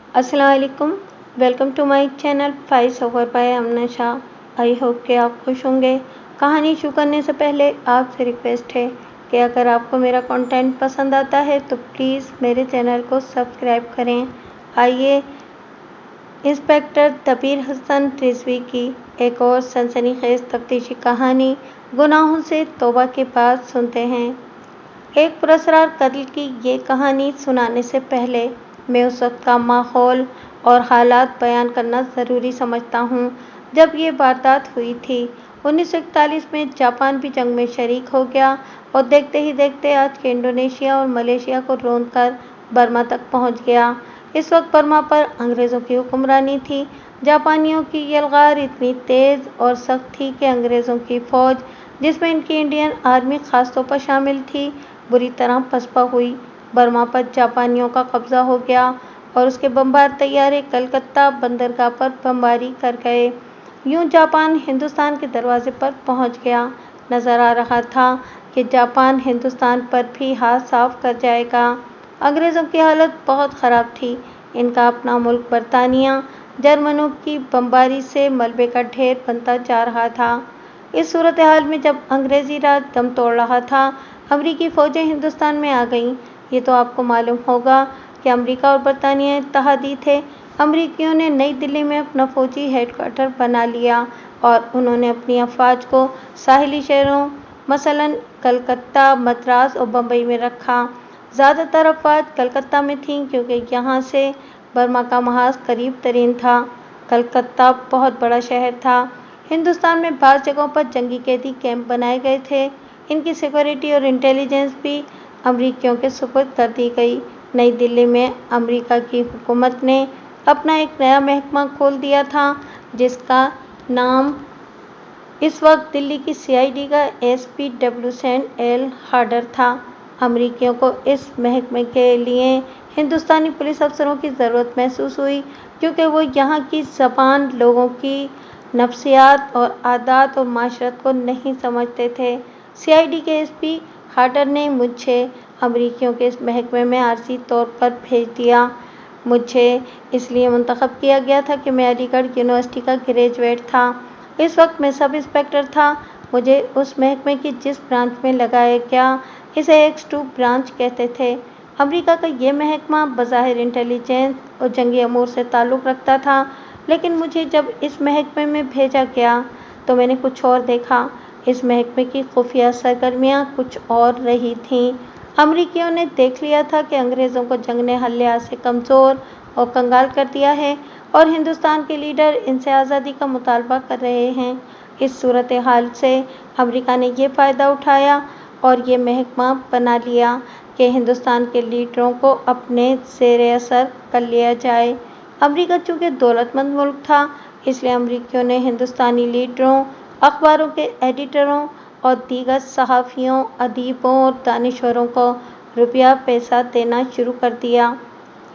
अस्सलाम वालेकुम। Welcome to my channel voice over by Amna Shah. I hope कि आप खुश होंगे। कहानी शुरू करने से पहले आपसे रिक्वेस्ट है कि अगर आपको मेरा कंटेंट पसंद आता है तो प्लीज़ मेरे चैनल को सब्सक्राइब करें। आइए इंस्पेक्टर तबीर हसन रिजवी की एक और सनसनीखेज तफ्तीशी कहानी गुनाहों से तौबा के बाद सुनते हैं। एक पुरस्कार कत्ल की ये कहानी सुनाने से पहले मैं उस वक्त का माहौल और हालात बयान करना ज़रूरी समझता हूँ जब ये वारदात हुई थी। 1941 में जापान भी जंग में शरीक हो गया और देखते ही देखते आज के इंडोनेशिया और मलेशिया को रौंद कर बर्मा तक पहुँच गया। इस वक्त बर्मा पर अंग्रेज़ों की हुक्मरानी थी। जापानियों की यलगार इतनी तेज़ और सख्त थी कि अंग्रेज़ों की फ़ौज, जिसमें इनकी इंडियन आर्मी ख़ास तौर पर शामिल थी, बुरी तरह पसपा हुई। बर्मा पर जापानियों का कब्जा हो गया और उसके बमबार तैयारे कलकत्ता बंदरगाह पर बमबारी कर गए। यूं जापान हिंदुस्तान के दरवाजे पर पहुंच गया। नज़र आ रहा था कि जापान हिंदुस्तान पर भी हाथ साफ कर जाएगा। अंग्रेज़ों की हालत बहुत ख़राब थी। इनका अपना मुल्क बरतानिया जर्मनों की बमबारी से मलबे का ढेर बनता जा रहा था। इस सूरत हाल में जब अंग्रेज़ी राज दम तोड़ रहा था, अमरीकी फ़ौजें हिंदुस्तान में आ गईं। ये तो आपको मालूम होगा कि अमेरिका और बरतानिया इत्तेहादी थे। अमरीकियों ने नई दिल्ली में अपना फ़ौजी हेडक्वार्टर बना लिया और उन्होंने अपनी अफ़वाज को साहिली शहरों मसलन कलकत्ता, मद्रास और बम्बई में रखा। ज़्यादातर अफ़वाज कलकत्ता में थीं क्योंकि यहाँ से बर्मा का महाज करीब तरीन था। कलकत्ता बहुत बड़ा शहर था। हिंदुस्तान में बाज़ जगहों पर जंगी कैदी कैंप बनाए गए थे। इनकी सिक्योरिटी और इंटेलिजेंस भी अमरीकियों के सुपुर्द कर दी गई। नई दिल्ली में अमेरिका की हुकूमत ने अपना एक नया महकमा खोल दिया था जिसका नाम इस वक्त दिल्ली की सीआईडी का एसपी डब्ल्यू एल हार्डर था। अमरीकियों को इस महकमे के लिए हिंदुस्तानी पुलिस अफसरों की ज़रूरत महसूस हुई क्योंकि वो यहाँ की ज़बान, लोगों की नफ्सियात और आदात और माशरत को नहीं समझते थे। सीआईडी के एसपी हार्डर ने मुझे अमरीकियों के इस महकमे में आर्जी तौर पर भेज दिया। मुझे इसलिए मुंतखब किया गया था कि मैं अलीगढ़ यूनिवर्सिटी का ग्रेजुएट था। इस वक्त मैं सब इंस्पेक्टर था। मुझे उस महकमे की जिस ब्रांच में लगाया गया इसे एक्स-2 ब्रांच कहते थे। अमेरिका का ये महकमा बज़ाहिर इंटेलिजेंस और जंगी अमूर से ताल्लुक़ रखता था, लेकिन मुझे जब इस महकमे में भेजा गया तो मैंने कुछ और देखा। इस महकमे की खुफिया सरगर्मियाँ कुछ और रही थीं। अमरीकियों ने देख लिया था कि अंग्रेज़ों को जंग ने हर लिहाज से कमज़ोर और कंगाल कर दिया है और हिंदुस्तान के लीडर इनसे आज़ादी का मुतालबा कर रहे हैं। इस सूरत हाल से अमेरिका ने ये फ़ायदा उठाया और ये महकमा बना लिया कि हिंदुस्तान के लीडरों को अपने ज़ेर असर कर लिया जाए। अमेरिका चूँकि दौलतमंद मुल्क था, इसलिए अमरीकियों ने हिंदुस्तानी लीडरों, अखबारों के एडिटरों और दीगर सहाफ़ियों, अदीबों और दानिशवरों को रुपया पैसा देना शुरू कर दिया।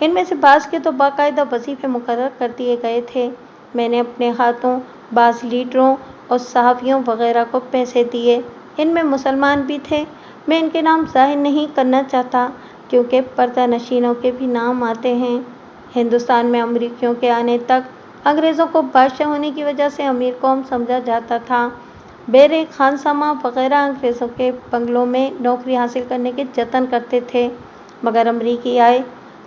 इनमें से बाज़ के तो बाकायदा वजीफ़े मुकर्रर कर दिए गए थे। मैंने अपने हाथों बाज़ लीडरों और सहाफ़ियों वगैरह को पैसे दिए। इनमें मुसलमान भी थे। मैं इनके नाम ज़ाहिर नहीं करना चाहता क्योंकि पर्दा नशीनों के भी नाम आते हैं। हिंदुस्तान में अमरीकियों के आने तक अंग्रेज़ों को बादशाह होने की वजह से अमीर कौम समझा जाता था। बेरे खानसामा वगैरह अंग्रेज़ों के बंगलों में नौकरी हासिल करने के जतन करते थे, मगर अमरीकी आए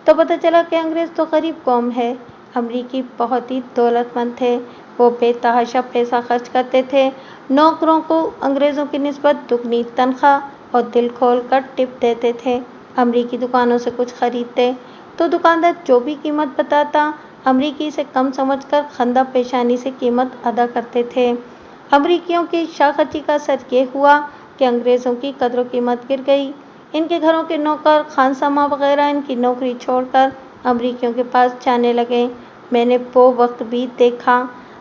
तो पता चला कि अंग्रेज़ तो गरीब कौम है। अमरीकी बहुत ही दौलतमंद थे। वो बेतहाशा पैसा खर्च करते थे। नौकरों को अंग्रेज़ों की निस्बत दुगनी तनख्वाह और दिल खोल कर टिप देते थे। अमरीकी दुकानों से कुछ खरीदते तो दुकानदार जो भी कीमत बताता, अमरीकी से कम समझकर खंदा पेशानी से कीमत अदा करते थे। अमरीकियों की शाखची का असर ये हुआ कि अंग्रेज़ों की कदर कीमत गिर गई। इनके घरों के नौकर, खानसामा वगैरह इनकी नौकरी छोड़कर अमरीकियों के पास जाने लगे। मैंने वो वक्त भी देखा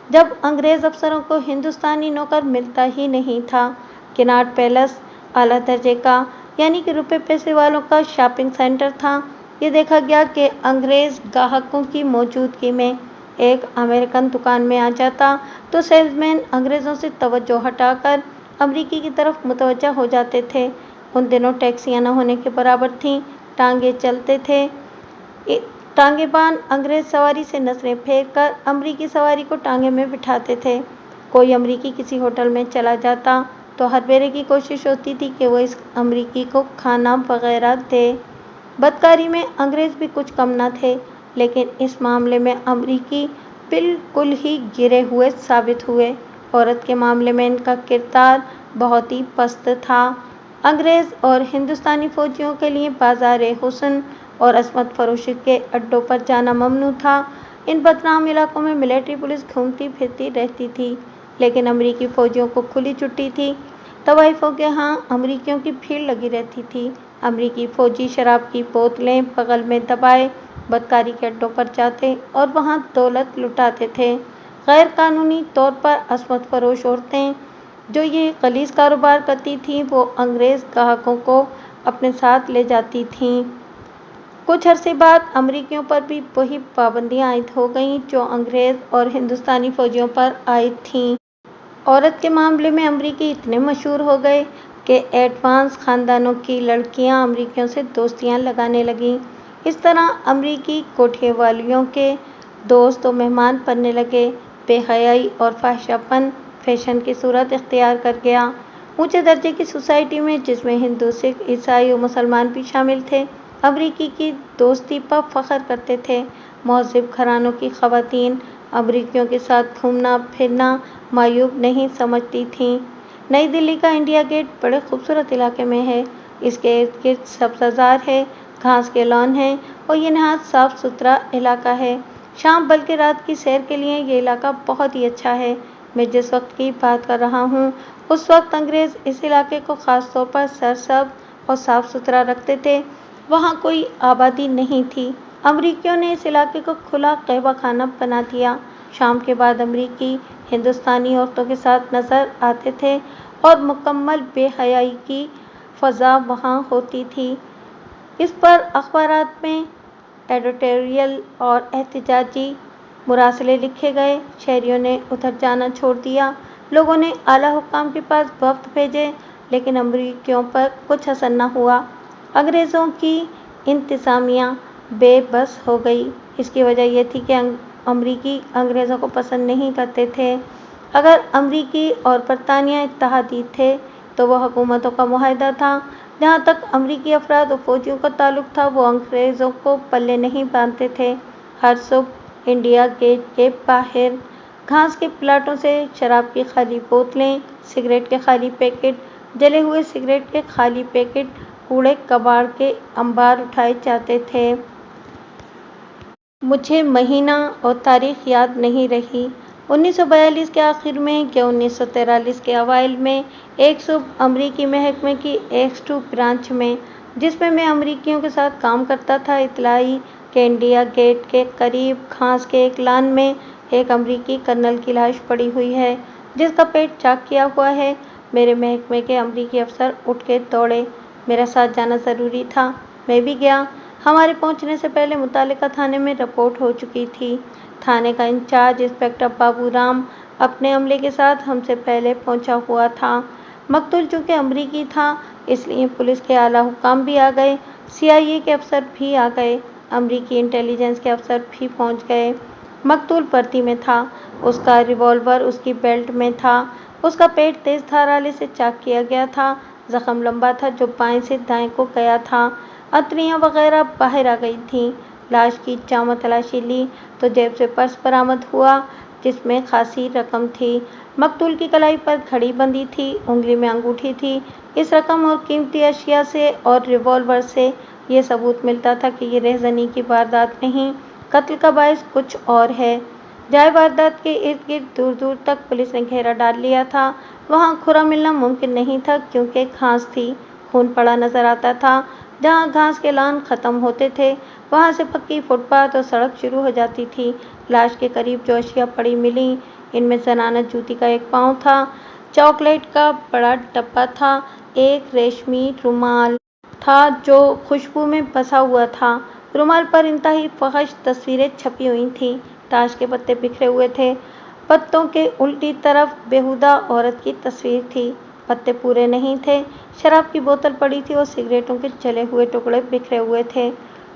जब अंग्रेज़ अफसरों को हिंदुस्तानी नौकर मिलता ही नहीं था। किनाट पैलेस आला दर्जे का यानी कि रुपए पैसे वालों का शॉपिंग सेंटर था। ये देखा गया कि अंग्रेज़ ग्राहकों की मौजूदगी में एक अमेरिकन दुकान में आ जाता तो सेल्समैन अंग्रेज़ों से तवज्जो हटाकर अमरीकी की तरफ मुतवज्जा हो जाते थे। उन दिनों टैक्सियाँ न होने के बराबर थीं, टांगे चलते थे। टांगे बांध अंग्रेज सवारी से नजरें फेर कर अमरीकी सवारी को टांगे में बिठाते थे। कोई अमरीकी किसी होटल में चला जाता तो हर बेरे की कोशिश होती थी कि वो इस अमरीकी को खाना वगैरह दे। बदकारी में अंग्रेज भी कुछ कम न थे, लेकिन इस मामले में अमरीकी बिल्कुल ही गिरे हुए साबित हुए। औरत के मामले में इनका किरदार बहुत ही पस्त था। अंग्रेज और हिंदुस्तानी फौजियों के लिए बाज़ार हुस्न और अस्मत फरोशी के अड्डों पर जाना ममनू था। इन बदनाम इलाकों में मिलिट्री पुलिस घूमती फिरती रहती थी, लेकिन अमरीकी फौजियों को खुली छुट्टी थी। तवाइफों के यहाँ अमरीकियों की भीड़ लगी रहती थी। अमरीकी फौजी शराब की बोतलें बगल में दबाए बदकारी के अड्डों पर जाते और वहाँ दौलत लुटाते थे। गैर कानूनी तौर पर अस्मत फरोश औरतें जो ये गलीज कारोबार करती थीं, वो अंग्रेज ग्राहकों को अपने साथ ले जाती थीं। कुछ अरसे बाद अमरीकियों पर भी वही पाबंदियां आयद हो गईं जो अंग्रेज और हिंदुस्तानी फौजियों पर आयद थीं। औरत के मामले में अमरीकी इतने मशहूर हो गए कि एडवांस खानदानों की लड़कियां अमरीकियों से दोस्तियां लगाने लगीं। इस तरह अमरीकी कोठेवालियों के दोस्त और मेहमान बनने लगे। बेहयाई और फाहिशापन फैशन की सूरत इख्तियार कर गया। ऊंचे दर्जे की सोसाइटी में, जिसमें हिंदू, सिख, ईसाई और मुसलमान भी शामिल थे, अमरीकी की दोस्ती पर फख्र करते थे। महज़िब घरानों की ख़वातीन अमरीकियों के साथ घूमना फिरना मायूब नहीं समझती थीं। नई दिल्ली का इंडिया गेट बड़े खूबसूरत इलाके में है। इसके इर्द गिर्द सब्ज़ाज़ार है, घास के लॉन हैं और ये नहायत साफ़ सुथरा इलाका है। शाम बल्कि रात की सैर के लिए ये इलाका बहुत ही अच्छा है। मैं जिस वक्त की बात कर रहा हूँ, उस वक्त अंग्रेज़ इस इलाके को ख़ास तौर पर सरसब्ज़ और साफ़ सुथरा रखते थे। वहाँ कोई आबादी नहीं थी। अमरीकियों ने इस इलाके को खुला कहवा खाना बना दिया। शाम के बाद अमरीकी हिंदुस्तानी औरतों के साथ नज़र आते थे और मुकम्मल बेहयाई की फ़ज़ा वहाँ होती थी। इस पर अखबारात में एडिटोरियल और एहतजाजी मुरासले लिखे गए। शहरियों ने उधर जाना छोड़ दिया। लोगों ने आला हुक्काम के पास वफ़द भेजे, लेकिन अमरीकियों पर कुछ असर न हुआ। अंग्रेज़ों की इंतज़ामिया बेबस हो गई। इसकी वजह यह थी कि अमरीकी अंग्रेज़ों को पसंद नहीं करते थे। अगर अमरीकी और बरतानिया इत्तेहादी थे तो वह हुकूमतों का मुआहदा था। जहाँ तक अमरीकी अफराद और फौजियों का ताल्लुक था, वो अंग्रेज़ों को पल्ले नहीं बांधते थे। हर सुबह इंडिया गेट के बाहर घास के प्लाटों से शराब की खाली बोतलें, सिगरेट के खाली पैकेट, जले हुए सिगरेट के खाली पैकेट, कूड़े कबाड़ के अंबार उठाए जाते थे। मुझे महीना और तारीख याद नहीं रही। 1942 के आखिर में या 1943 के अवाइल में एक सुबह अमरीकी महकमे की X2 ब्रांच में, जिसमें मैं अमरीकियों के साथ काम करता था, इत्तला आई कि इंडिया गेट के करीब घास के एक लान में एक अमरीकी कर्नल की लाश पड़ी हुई है, जिसका पेट चाक किया हुआ है। मेरे महकमे के अमरीकी अफसर उठ के दौड़े। मेरा साथ जाना ज़रूरी था। मैं भी गया। हमारे पहुंचने से पहले मुतालिका थाने में रिपोर्ट हो चुकी थी। थाने का इंचार्ज इंस्पेक्टर बाबू राम अपने अमले के साथ हमसे पहले पहुंचा हुआ था। मकतूल चूँकि अमरीकी था, इसलिए पुलिस के आला हुक्काम भी आ गए, CIA के अफसर भी आ गए, अमरीकी इंटेलिजेंस के अफसर भी पहुंच गए। मकतूल वर्दी में था। उसका रिवॉल्वर उसकी बेल्ट में था। उसका पेट तेज धार आले से चाक किया गया था। जख्म लंबा था जो बाएं से दाएं को गया था। अतरियाँ वगैरह बाहर आ गई थीं। लाश की जामा तलाशी ली तो जेब से पर्स बरामद हुआ, जिसमें खासी रकम थी। मकतूल की कलाई पर घड़ी बंधी थी, उंगली में अंगूठी थी। इस रकम और कीमती अशिया से और रिवॉल्वर से ये सबूत मिलता था कि ये रहज़नी की वारदात नहीं, कत्ल का बाइस कुछ और है। जाए वारदात के इर्द गिर्द दूर दूर तक पुलिस ने घेरा डाल लिया था। वहाँ खुरा मिलना मुमकिन नहीं था, क्योंकि घास थी। खून पड़ा नजर आता था। जहाँ घास के लान ख़त्म होते थे, वहाँ से पक्की फुटपाथ और सड़क शुरू हो जाती थी। लाश के करीब जो अशिया पड़ी मिली, इनमें ज़नाना जूती का एक पाँव था, चॉकलेट का बड़ा डब्बा था, एक रेशमी रुमाल था जो खुशबू में बसा हुआ था। रुमाल पर इंतहाई फहश तस्वीरें छपी हुई थीं। ताश के पत्ते बिखरे हुए थे। पत्तों के उल्टी तरफ बेहुदा औरत की तस्वीर थी। पत्ते पूरे नहीं थे। शराब की बोतल पड़ी थी और सिगरेटों के जले हुए टुकड़े बिखरे हुए थे।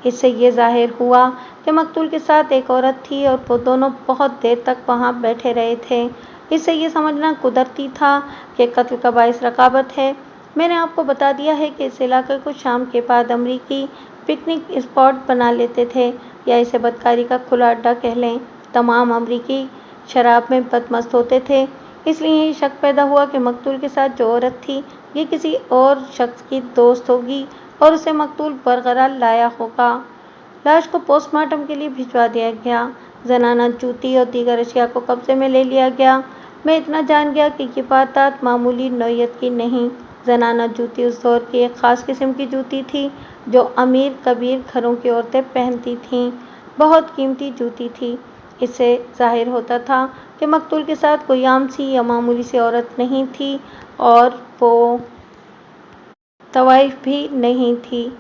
इससे ये जाहिर हुआ कि मकतूल के साथ एक औरत थी और वो दोनों बहुत देर तक वहाँ बैठे रहे थे। इससे ये समझना कुदरती था कि कत्ल का बाइस रकाबत है। मैंने आपको बता दिया है कि इस इलाके को शाम के बाद अमरीकी पिकनिक स्पॉट बना लेते थे, या इसे बदकारी का खुला अड्डा कह लें। तमाम अमरीकी शराब में बदमस्त होते थे, इसलिए ये शक पैदा हुआ कि मकतूल के साथ जो औरत थी ये किसी और शख्स की दोस्त होगी और उसे मकतूल बरकरार लाया होगा। लाश को पोस्टमार्टम के लिए भिजवा दिया गया। जनाना जूती और दीगर अशिया को कब्जे में ले लिया गया। मैं इतना जान गया कि ये वारदात मामूली नौयत की नहीं। जनाना जूती उस दौर की एक ख़ास किस्म की जूती थी जो अमीर कबीर घरों की औरतें पहनती थीं। बहुत कीमती जूती थी। इससे जाहिर होता था कि मकतूल के साथ कोई आम सी या मामूली सी औरत नहीं थी और वो तवाइफ भी नहीं थी।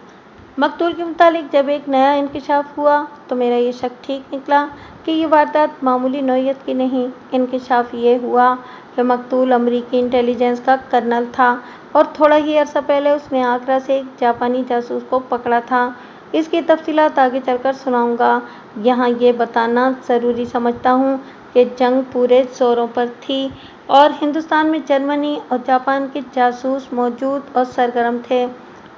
मकतूल के मुतालिक जब एक नया इंकशाफ हुआ तो मेरा ये शक ठीक निकला कि ये वारदात मामूली नौयत की नहीं। इंकशाफ ये हुआ कि मकतूल अमरीकी इंटेलिजेंस का कर्नल था और थोड़ा ही अरसा पहले उसने आगरा से एक जापानी जासूस को पकड़ा था। इसकी तफसीलात आगे चलकर सुनाऊंगा। यहाँ ये बताना ज़रूरी समझता हूँ कि जंग पूरे जोरों पर थी और हिंदुस्तान में जर्मनी और जापान के जासूस मौजूद और सरगर्म थे।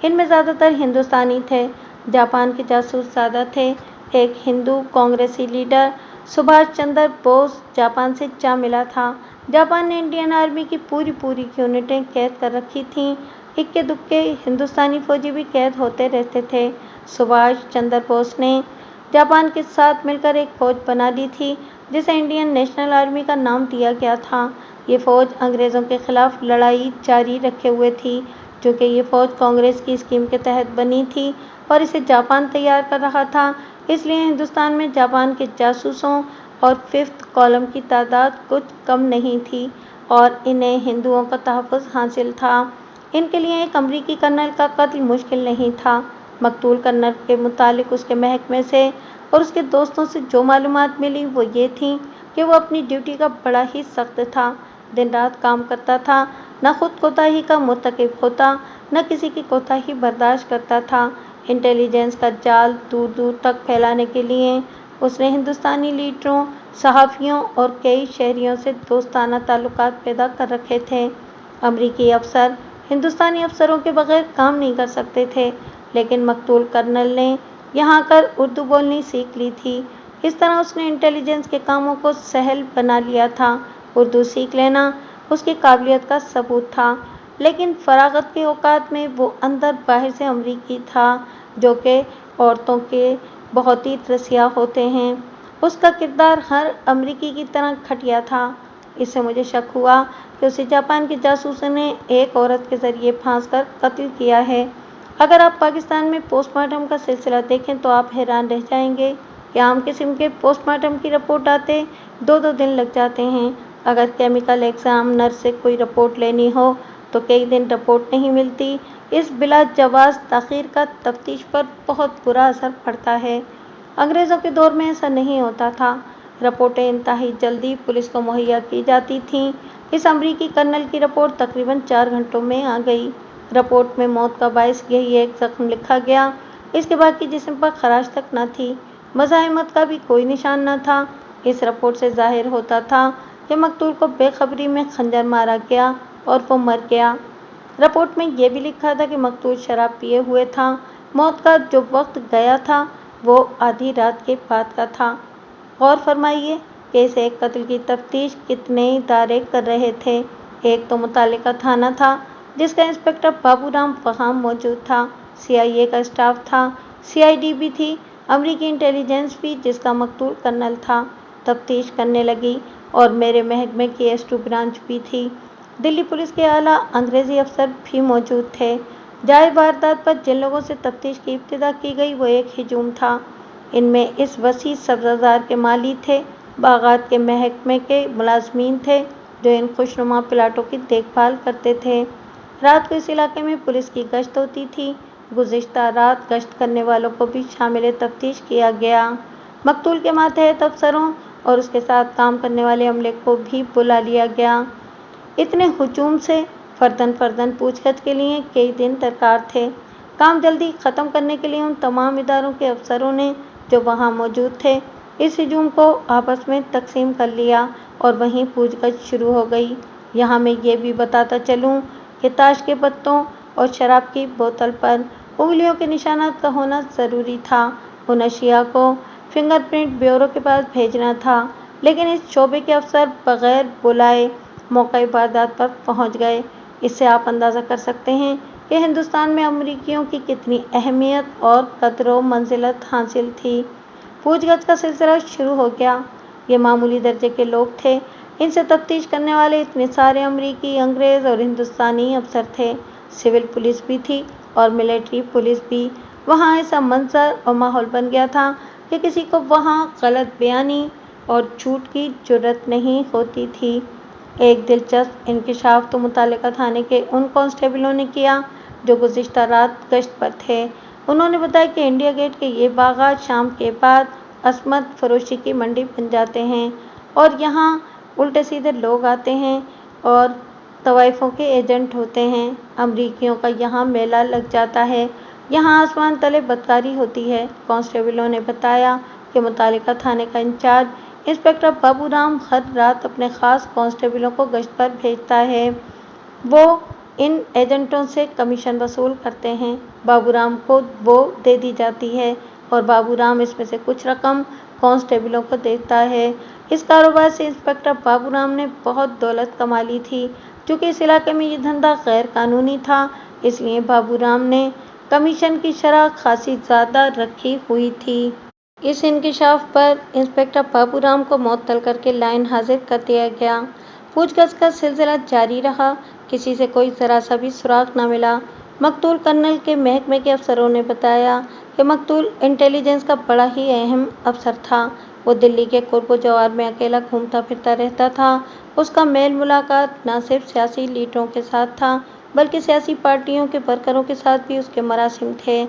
इनमें ज़्यादातर हिंदुस्तानी थे। जापान के जासूस ज़्यादा थे। एक हिंदू कांग्रेसी लीडर सुभाष चंद्र बोस जापान से जा मिला था। जापान ने इंडियन आर्मी की पूरी यूनिटें कैद कर रखी थीं। इक्के दुक्के हिंदुस्तानी फौजी भी कैद होते रहते थे। सुभाष चंद्र बोस ने जापान के साथ मिलकर एक फौज बना ली थी जिसे इंडियन नेशनल आर्मी का नाम दिया गया था। ये फौज अंग्रेज़ों के खिलाफ लड़ाई जारी रखे हुए थी। चूँकि ये फौज कांग्रेस की स्कीम के तहत बनी थी और इसे जापान तैयार कर रहा था, इसलिए हिंदुस्तान में जापान के जासूसों और फिफ्थ कॉलम की तादाद कुछ कम नहीं थी और इन्हें हिंदुओं का तहफ़्फ़ुज़ हासिल था। इनके लिए एक अमरीकी कर्नल का कत्ल मुश्किल नहीं था। मकतूल कर्नल के मुतालिक उसके महकमे से और उसके दोस्तों से जो मालूमात मिली वो ये थी कि वो अपनी ड्यूटी का बड़ा ही सख्त था। दिन रात काम करता था, न खुद कोताही का मुर्तकिब होता, न किसी की कोताही बर्दाश्त करता था। इंटेलिजेंस का जाल दूर दूर तक फैलाने के लिए उसने हिंदुस्तानी लीडरों, सहाफ़ियों और कई शहरियों से दोस्ताना ताल्लुकात पैदा कर रखे थे। अमरीकी अफसर हिंदुस्तानी अफसरों के बगैर काम नहीं कर सकते थे, लेकिन मकतूल कर्नल ने यहाँ आकर उर्दू बोलनी सीख ली थी। इस तरह उसने इंटेलिजेंस के कामों को सहल बना लिया था। उर्दू सीख लेना उसकी काबिलियत का सबूत था, लेकिन फरागत के औकात में वो अंदर बाहर से अमरीकी था, जो कि औरतों के बहुत ही रसिया होते हैं। उसका किरदार हर अमरीकी की तरह घटिया था। इससे मुझे शक हुआ कि उसे जापान के जासूसों ने एक औरत के ज़रिए फांस कर कत्ल किया है। अगर आप पाकिस्तान में पोस्टमार्टम का सिलसिला देखें तो आप हैरान रह जाएंगे कि आम किस्म के पोस्टमार्टम की रिपोर्ट आते 2-2 दिन लग जाते हैं। अगर केमिकल एग्जामिनर से कोई रिपोर्ट लेनी हो तो कई दिन रिपोर्ट नहीं मिलती। इस बिला जवाज़ ताख़ीर का तफ्तीश पर बहुत बुरा असर पड़ता है। अंग्रेज़ों के दौर में ऐसा नहीं होता था। रिपोर्टें इंतहाई जल्दी पुलिस को मुहैया की जाती थीं। इस अमरीकी कर्नल की रिपोर्ट तकरीबन 4 घंटों में आ गई। रिपोर्ट में मौत का बाइस यही एक ज़ख्म लिखा गया। इसके बाकी जिस्म पर खराश तक न थी। मज़ाहमत का भी कोई निशान न था। इस रिपोर्ट से जाहिर होता था कि मकतूल को बेखबरी में खंजर मारा गया और वो मर गया। रिपोर्ट में यह भी लिखा था कि मकतूल शराब पिए हुए था। मौत का जो वक्त गया था वो आधी रात के बाद का था। गौर फरमाइए कि इस एक कत्ल की तफ्तीश कितने इदारे कर रहे थे। एक तो मुतालिका थाना था जिसका इंस्पेक्टर बाबूराम वहाँ मौजूद था। CIA का स्टाफ था। CID भी थी। अमरीकी इंटेलिजेंस भी, जिसका मकतूल कर्नल था, तफ्तीश करने लगी और मेरे महकमे की S2 ब्रांच भी थी। दिल्ली पुलिस के आला अंग्रेज़ी अफसर भी मौजूद थे। जाए वारदात पर जिन लोगों से तफ्तीश की इब्तिदा की गई वो एक हिजूम था। इनमें इस वसी सब्ज़ाज़ार के माली थे, बागात के महकमे के मुलाज़मीन थे जो इन खुशनुमा प्लाटों की देखभाल करते थे। रात को इस इलाके में पुलिस की गश्त होती थी। गुज़िश्ता रात गश्त करने वालों को भी शामिल तफ्तीश किया गया। मकतूल के मातहत अफसरों और उसके साथ काम करने वाले अमले को भी बुला लिया गया। इतने हुजूम से फर्दन फर्दन पूछताछ के लिए कई दिन दरकार थे। کام جلدی ختم کرنے کے لیے ان تمام اداروں کے افسروں نے جو وہاں موجود تھے اس ہجوم کو آپس میں تقسیم کر لیا اور وہیں پوچھ گچھ شروع ہو گئی۔ یہاں میں یہ بھی بتاتا چلوں کہ تاش کے پتوں اور شراب کی بوتل پر انگلیوں کے نشانات کا ہونا ضروری تھا۔ ان اشیاء کو فنگر پرنٹ بیورو کے پاس بھیجنا تھا، لیکن اس شعبے کے افسر بغیر بلائے موقع واردات پر پہنچ گئے۔ اس سے آپ اندازہ کر سکتے ہیں کہ ہندوستان میں امریکیوں کی کتنی اہمیت اور قدر و منزلت حاصل تھی۔ پوچھ گچھ کا سلسلہ شروع ہو گیا۔ یہ معمولی درجے کے لوگ تھے، ان سے تفتیش کرنے والے اتنے سارے امریکی، انگریز اور ہندوستانی افسر تھے۔ سول پولیس بھی تھی اور ملٹری پولیس بھی۔ وہاں ایسا منظر اور ماحول بن گیا تھا کہ کسی کو وہاں غلط بیانی اور جھوٹ کی جرأت نہیں ہوتی تھی۔ ایک دلچسپ انکشاف تو متعلقہ تھانے کے ان کانسٹیبلوں نے کیا جو گزشتہ رات گشت پر تھے۔ انہوں نے بتایا کہ انڈیا گیٹ کے یہ باغات شام کے بعد عصمت فروشی کی منڈی بن جاتے ہیں اور یہاں الٹے سیدھے لوگ آتے ہیں اور طوائفوں کے ایجنٹ ہوتے ہیں۔ امریکیوں کا یہاں میلہ لگ جاتا ہے، یہاں آسمان تلے بدکاری ہوتی ہے۔ کانسٹیبلوں نے بتایا کہ متعلقہ تھانے کا انچارج انسپکٹر بابو رام ہر رات اپنے خاص کانسٹیبلوں کو گشت پر بھیجتا ہے۔ وہ ان ایجنٹوں سے کمیشن وصول کرتے ہیں، بابو رام کو وہ دے دی جاتی ہے اور بابو رام اس میں سے کچھ رقم کانسٹیبلوں کو دیتا ہے۔ اس کاروبار سے انسپکٹر بابو رام نے بہت دولت کما لی تھی۔ چونکہ اس علاقے میں یہ دھندا غیر قانونی تھا، اس لیے بابو رام نے کمیشن کی شرح خاصی زیادہ رکھی ہوئی تھی۔ اس انکشاف پر انسپکٹر بابو رام کو معطل کر کے لائن حاضر کر دیا گیا۔ پوچھ گچھ کا سلسلہ جاری رہا، کسی سے کوئی ذرا سا بھی سراغ نہ ملا۔ مقتول کرنل کے محکمے کے افسروں نے بتایا کہ مقتول انٹیلی جنس کا بڑا ہی اہم افسر تھا۔ وہ دلی کے قرب و جوار میں اکیلا گھومتا پھرتا رہتا تھا۔ اس کا میل ملاقات نہ صرف سیاسی لیڈروں کے ساتھ تھا بلکہ سیاسی پارٹیوں کے ورکروں کے ساتھ بھی اس کے مراسم تھے۔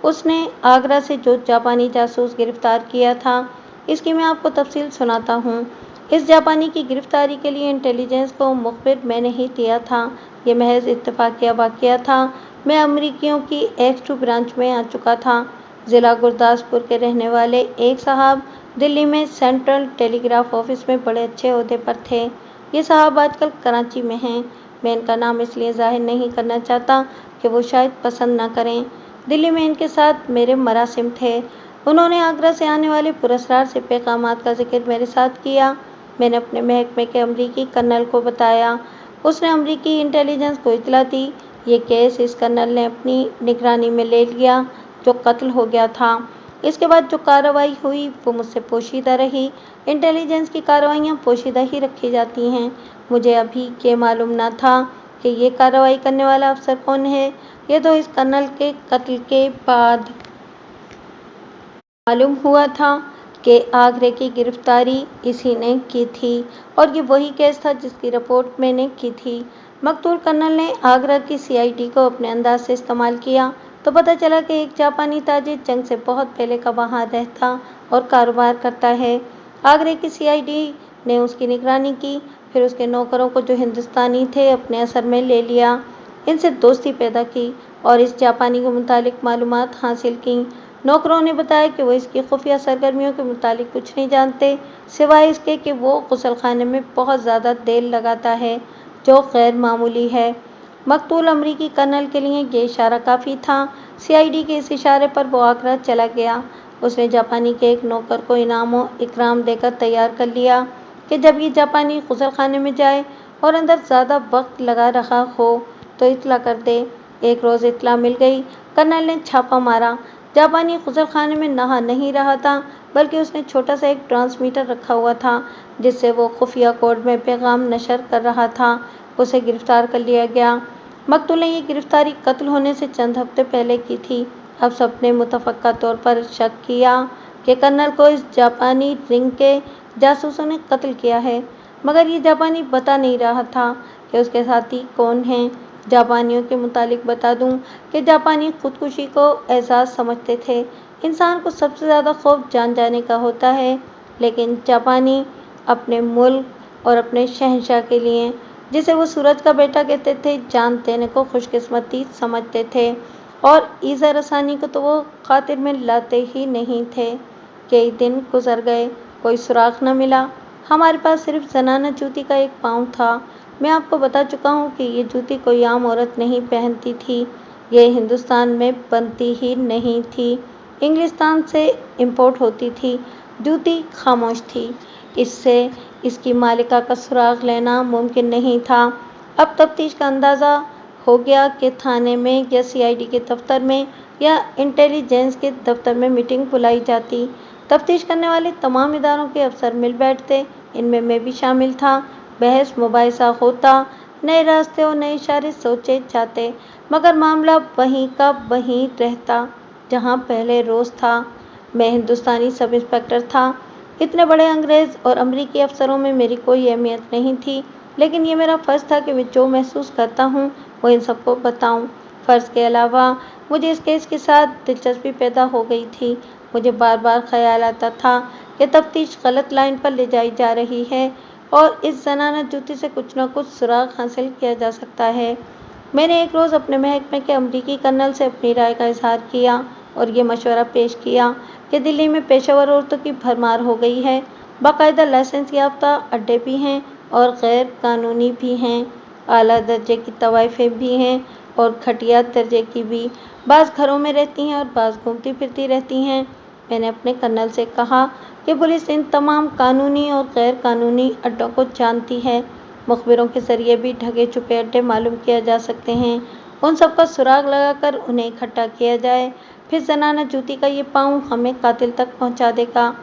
اس نے آگرہ سے جو جاپانی جاسوس گرفتار کیا تھا، اس کی میں آپ کو تفصیل سناتا ہوں۔ اس جاپانی کی گرفتاری کے لیے انٹیلی جنس کو مخبر میں نے ہی کیا تھا۔ یہ محض اتفاقیہ واقعہ تھا۔ میں امریکیوں کی X2 برانچ میں آ چکا تھا۔ ضلع گرداسپور کے رہنے والے ایک صاحب دلی میں سینٹرل ٹیلی گراف آفس میں بڑے اچھے عہدے پر تھے۔ یہ صاحب آج کل کراچی میں ہیں۔ میں ان کا نام اس لیے ظاہر نہیں کرنا چاہتا کہ وہ شاید پسند نہ کریں۔ دلی میں ان کے ساتھ میرے مراسم تھے۔ انہوں نے آگرہ سے آنے والے پراسرار سے پیغامات کا ذکر میرے ساتھ کیا۔ میں نے اپنے محکمے کے امریکی کرنل کو بتایا۔ اس نے امریکی انٹیلی جنس کو اطلاع دی۔ یہ کیس اس کرنل نے اپنی نگرانی میں لے لیا جو قتل ہو گیا تھا۔ اس کے بعد جو کارروائی ہوئی وہ مجھ سے پوشیدہ رہی۔ انٹیلی جنس کی کارروائیاں پوشیدہ ہی رکھی جاتی ہیں۔ مجھے ابھی یہ معلوم نہ تھا کہ یہ کارروائی کرنے والا افسر کون ہے۔ یہ تو اس کرنل کے قتل کے بعد معلوم ہوا تھا کہ آگرے کی گرفتاری اسی نے کی تھی اور یہ وہی کیس تھا جس کی رپورٹ میں نے کی تھی۔ مقتول کرنل نے آگرہ کی CID کو اپنے انداز سے استعمال کیا تو پتہ چلا کہ ایک جاپانی تاجر جنگ سے بہت پہلے کا وہاں رہتا اور کاروبار کرتا ہے۔ آگرے کی CID نے اس کی نگرانی کی، پھر اس کے نوکروں کو جو ہندوستانی تھے اپنے اثر میں لے لیا، ان سے دوستی پیدا کی اور اس جاپانی کے متعلق معلومات حاصل کیں۔ نوکروں نے بتایا کہ وہ اس کی خفیہ سرگرمیوں کے متعلق کچھ نہیں جانتے سوائے اس کے کہ وہ غسل خانے میں بہت زیادہ دیر لگاتا ہے، جو غیر معمولی ہے۔ مقتول امریکی کرنل کے لیے یہ اشارہ کافی تھا۔ CID کے اس اشارے پر وہ آگرہ چلا گیا۔ اس نے جاپانی کے ایک نوکر کو انعام و اکرام دے کر تیار کر لیا کہ جب یہ جاپانی غسل خانے میں جائے اور اندر زیادہ وقت لگا رہا ہو تو اطلاع کر دے۔ ایک روز اطلاع مل گئی۔ کرنل نے چھاپا مارا۔ جاپانی غسل خانے میں نہا نہیں رہا تھا بلکہ اس نے چھوٹا سا ایک ٹرانسمیٹر رکھا ہوا تھا جس سے وہ خفیہ کوڈ میں پیغام نشر کر رہا تھا۔ اسے گرفتار کر لیا گیا۔ مقتول نے یہ گرفتاری قتل ہونے سے چند ہفتے پہلے کی تھی۔ اب سب نے متفقہ طور پر شک کیا کہ کرنل کو اس جاپانی رنگ کے جاسوسوں نے قتل کیا ہے، مگر یہ جاپانی بتا نہیں رہا تھا کہ اس کے ساتھی کون ہیں۔ جاپانیوں کے متعلق بتا دوں کہ جاپانی خودکشی کو اعزاز سمجھتے تھے۔ انسان کو سب سے زیادہ خوف جان جانے کا ہوتا ہے، لیکن جاپانی اپنے ملک اور اپنے شہنشاہ کے لیے، جسے وہ سورج کا بیٹا کہتے تھے، جان دینے کو خوش قسمتی سمجھتے تھے۔ और ईज़ा रसानी को तो वो खातिर में लाते ही नहीं थे। कई दिन गुजर गए, कोई सुराग न मिला। हमारे पास सिर्फ जनाना जूती का एक पाँव था। मैं आपको बता चुका हूँ कि ये जूती कोई आम औरत नहीं पहनती थी। ये हिंदुस्तान में बनती ही नहीं थी, इंग्लिस्तान से इंपोर्ट होती थी। जूती खामोश थी, इससे इसकी मालिका का सुराग लेना मुमकिन नहीं था। अब तफ्तीश का अंदाज़ा हो गया कि थाने में या सीआईडी के दफ्तर में या इंटेलिजेंस के दफ्तर में मीटिंग बुलाई जाती। तफ्तीश करने वाले तमाम इदारों के अफसर मिल बैठते, इनमें मैं भी शामिल था। बहस मुबाहिसा होता, नए रास्ते और नए इशारे सोचे जाते, मगर मामला वहीं का वहीं रहता जहां पहले रोज़ था। मैं हिंदुस्तानी सब इंस्पेक्टर था। इतने बड़े अंग्रेज़ और अमरीकी अफसरों में मेरी कोई अहमियत नहीं थी, लेकिन ये मेरा फ़र्ज़ था कि मैं जो महसूस करता हूँ वो इन सबको बताऊँ। फ़र्ज़ के अलावा मुझे इस केस के साथ दिलचस्पी पैदा हो गई थी। मुझे बार बार ख्याल आता था कि तफ्तीश गलत लाइन पर ले जाई जा रही है और इस जनाना जूती से कुछ न कुछ सुराग हासिल किया जा सकता है। मैंने एक रोज़ अपने महकमे के अमरीकी कर्नल से अपनी राय का इजहार किया और ये मशवरा पेश किया कि दिल्ली में पेशेवर औरतों की भरमार हो गई है। बाकायदा लाइसेंस याफ्ता अड्डे भी हैं और गैर कानूनी भी हैं। आला दर्जे की तवाइफें भी हैं और घटिया दर्जे की भी। बाज़ घरों में रहती हैं और बाज़ घूमती फिरती रहती हैं। मैंने अपने कर्नल से कहा कि पुलिस इन तमाम कानूनी और गैर कानूनी अड्डों को जानती है। मुखबिरों के जरिए भी ढके छुपे अड्डे मालूम किया जा सकते हैं। उन सब का सुराग लगाकर उन्हें इकट्ठा किया जाए, फिर जनाना जूती का ये पाँव हमें कातिल तक पहुंचा देगा।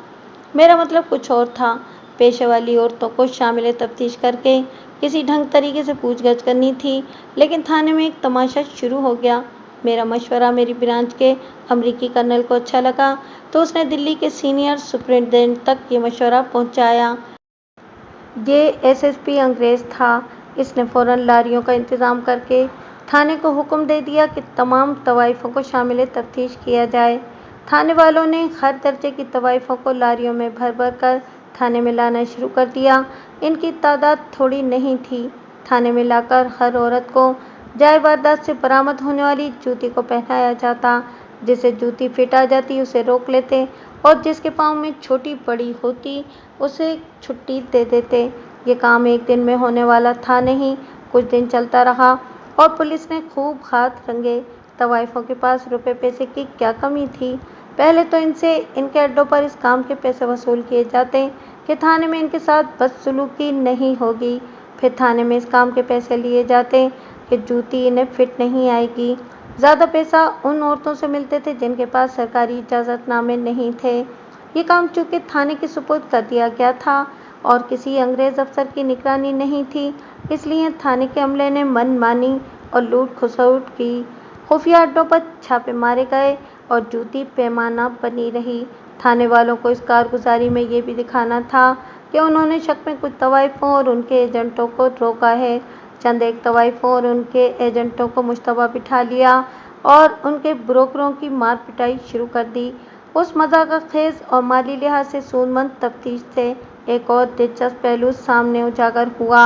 मेरा मतलब कुछ और था। पेशे वाली औरतों को शामिल तफ्तीश करके किसी ढंग तरीके से पूछगछ करनी थी, लेकिन थाने में एक तमाशा शुरू हो गया। मेरा मशवरा मेरी ब्रांच के अमरीकी कर्नल को अच्छा लगा, तो उसने दिल्ली के सीनियर सुपरिटेंडेंट तक ये मशवरा पहुंचाया। ये एसएसपी अंग्रेज़ था। इसने फ़ौरन लारियों का इंतज़ाम करके थाने को हुक्म दे दिया कि तमाम तवाइफों को शामिल तफ्तीश किया जाए। थाने वालों ने हर दर्जे की तवाइफों को लारियों में भर भर कर थाने में लाना शुरू कर दिया। इनकी तादाद थोड़ी नहीं थी। थाने में लाकर हर औरत को जाए वारदात से बरामद होने वाली जूती को पहनाया जाता। जिसे जूती फिट आ जाती उसे रोक लेते और जिसके पाँव में छोटी बड़ी होती उसे छुट्टी दे देते। ये काम एक दिन में होने वाला था नहीं, कुछ दिन चलता रहा और पुलिस ने खूब हाथ रंगे। तवाइफों के पास रुपए पैसे की क्या कमी थी। पहले तो इनसे इनके अड्डों पर इस काम के पैसे वसूल किए जाते कि थाने में इनके साथ बदसलूकी नहीं होगी। फिर थाने में इस काम के पैसे लिए जाते कि जूती इन्हें फिट नहीं आएगी। ज़्यादा पैसा उन औरतों से मिलते थे जिनके पास सरकारी इजाज़तनामे नहीं थे। ये काम चूँकि थाने के सुपुर्द कर दिया गया था और किसी अंग्रेज़ अफसर की निगरानी नहीं थी, इसलिए थाने के अमले ने मनमानी और लूट खसोट की। खुफिया अड्डों पर छापे मारे गए और जूती पैमाना बनी रही। थाने वालों को इस कारगुजारी में ये भी दिखाना था कि उन्होंने शक में कुछ तवाइफों और उनके एजेंटों को रोका है। चंद एक तवाइफों और उनके एजेंटों को मुश्तबा बिठा लिया और उनके ब्रोकरों की मार पिटाई शुरू कर दी। उस मज़ाक़खेज़ और माली लिहाज से सूदमंद तफ्तीश से एक और दिलचस्प पहलू सामने उजागर हुआ।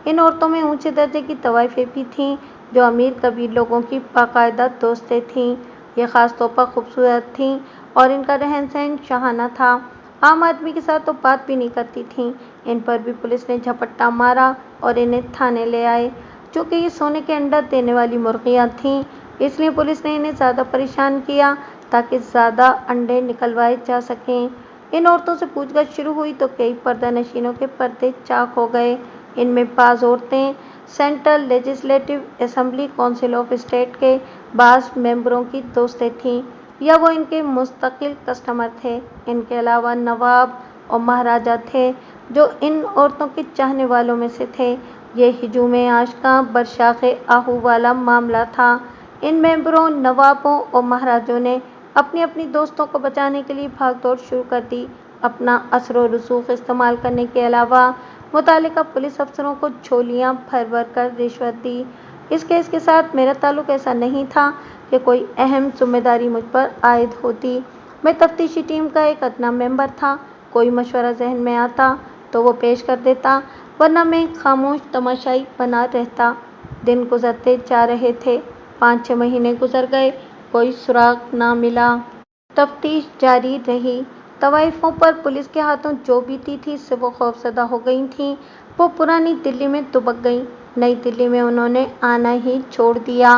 इन औरतों में ऊंचे दर्जे की तवाइफें भी थीं जो अमीर कबीर लोगों की बाकायदा दोस्तें थीं। ये ख़ास तौर पर खूबसूरत थीं और इनका रहन सहन शाहाना था। आम आदमी के साथ तो बात भी नहीं करती थीं। इन पर भी पुलिस ने झपट्टा मारा और इन्हें थाने ले आए। चूँकि ये सोने के अंडा देने वाली मुर्गियाँ थीं, इसलिए पुलिस ने इन्हें ज़्यादा परेशान किया ताकि ज़्यादा अंडे निकलवाए जा सकें। इन औरतों से पूछगछ शुरू हुई तो कई पर्दा नशीनों के पर्दे चाक हो गए। इनमें बाज़ औरतें central legislative assembly council of state के बाज़ मेंबरों की दोस्तें थीं या वो इनके मुस्तकिल कस्टमर थे। इनके अलावा नवाब और महाराजा थे जो इन औरतों के चाहने वालों में से थे। ये हिजूम आशिक़ां बरशाख़े आहू वाला मामला था। इन मेंबरों, नवाबों और महाराजों ने अपनी अपनी दोस्तों को बचाने के लिए भागदौड़ शुरू कर दी। अपना असर व रसूख इस्तेमाल करने के अलावा मुतालिका पुलिस अफसरों को झोलियाँ भर भर कर रिश्वत दी। इस केस के साथ मेरा ताल्लुक ऐसा नहीं था कि कोई अहम जिम्मेदारी मुझ पर आयद होती। मैं तफ्तीशी टीम का एक अदना मेंबर था। कोई मशवरा जहन में आता तो वो पेश कर देता, वरना मैं खामोश तमाशाई बना रहता। दिन गुजरते जा रहे थे। 5-6 महीने गुजर गए। कोई सुराग न मिला। तफ्तीश जारी रही। तवाइफों पर पुलिस के हाथों जो बीती थी इससे वो खौफजदा हो गई थीं। वो पुरानी दिल्ली में दुबक गईं। नई दिल्ली में उन्होंने आना ही छोड़ दिया।